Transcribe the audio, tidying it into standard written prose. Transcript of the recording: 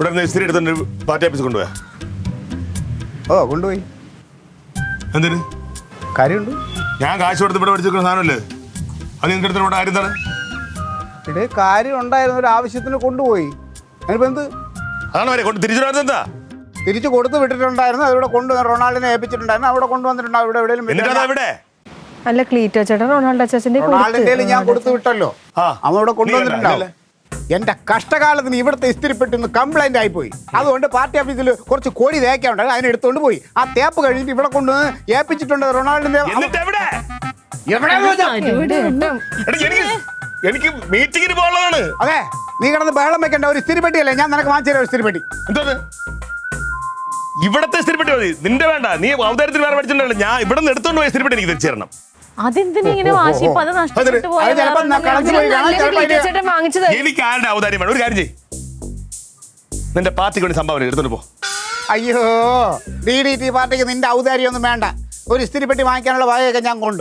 ഇവിടെ നിന്ന് ഇസ്തിരി എടുത്തോണ്ട് പാർട്ടി ഓഫീസ് കൊണ്ടുപോയാ? ഓ കൊണ്ടുപോയി. എന്തിന്? കാര്യമുണ്ട്. ഞാൻ കാശ് കൊടുത്ത് ഇവിടെ പഠിച്ചിരിക്കുന്ന സാധനമല്ലേ അത്? നിന്റെ അടുത്ത് ഇവിടെ ആരും എന്താണ്? ഇടേ കാര്യം ഉണ്ടായിരുന്ന ഒരു ആവശ്യത്തിന് കൊണ്ടുപോയി. അതിനിപ്പോ എന്ത്? അതാണ് വരെ കൊണ്ട് തിരിച്ചു വരുന്നത്. എന്താ തിരിച്ചു കൊടുത്ത് വിട്ടിട്ടുണ്ടായിരുന്നു. അതിവിടെ കൊണ്ട് റൊണാൾഡിനെ ഏൽപ്പിച്ചിട്ടുണ്ടായിരുന്നു. അവിടെ കൊണ്ടുവന്നിട്ടുണ്ടാവും. ഇവിടെ എവിടെയെങ്കിലും എവിടെ? അല്ല ക്ലീറ്റോ ചേട്ടൻ റൊണാൾഡോ ചേച്ചന്റെ റൊണാൾഡിന്റെ ഞാൻ കൊടുത്തു വിട്ടല്ലോ. അവൻ ഇവിടെ കൊണ്ടുവന്നിട്ടുണ്ടാവും. എന്റെ കഷ്ടകാലത്തിന് ഇവിടുത്തെ ഇസ്തിരിപ്പെട്ടിന്ന് കംപ്ലൈന്റ് ആയിപ്പോയി. അതുകൊണ്ട് പാർട്ടി ഓഫീസിൽ കുറച്ച് കോഴി തേക്കാണ്ടായിരുന്നു. അതിനെ എടുത്തോണ്ട് പോയി. ആ തേപ്പ് കഴിഞ്ഞിട്ട് ഇവിടെ കൊണ്ടുവന്ന് ഏൽപ്പിച്ചിട്ടുണ്ട് റൊണാൾഡിന്റെ. എനിക്ക് മീറ്റിംഗിന് പോകാനുള്ളതാണ്. അതെ, നീ കിടന്ന് ബഹളം വെക്കേണ്ട. ഒരു ഇസ്തിരിപ്പെട്ടിയല്ലേ ഞാൻ നിനക്ക് വാങ്ങിച്ചു തരാം. ഒരു ഇസ്തിരിപ്പെട്ടി. എന്തോന്ന്? ഇവിടത്തെ ഇസ്തിരിപ്പെട്ടി മതി, നിന്റെ വേണ്ട. നീ അവതാരത്തിൽ വേറെ പഠിച്ചിട്ടുണ്ടല്ലോ. ഞാൻ ഇവിടെ നിന്ന് എടുത്തോണ്ട് പോയി ഇസ്തിരിപ്പെട്ടി എനിക്ക് തിരിച്ചു തരണം. അതെന്തിനിങ്ങനെ വാശി? അത് നഷ്ടപ്പെട്ടു പോയത് എനിക്ക് ആരുടെ ഔദാര്യം വേണം? ഒരു കാര്യം ചെയ്യ്, നിന്റെ പാർട്ടിക്ക് വേണ്ടി സംഭാവന എടുത്തോണ്ട് പോ. അയ്യോ, DDT പാർട്ടിക്ക് നിന്റെ ഔദാര്യം ഒന്നും വേണ്ട. ഒരു ഇസ്തിരിപ്പെട്ടി വാങ്ങിക്കാനുള്ള വകയൊക്കെ ഞാൻ കൊണ്ട്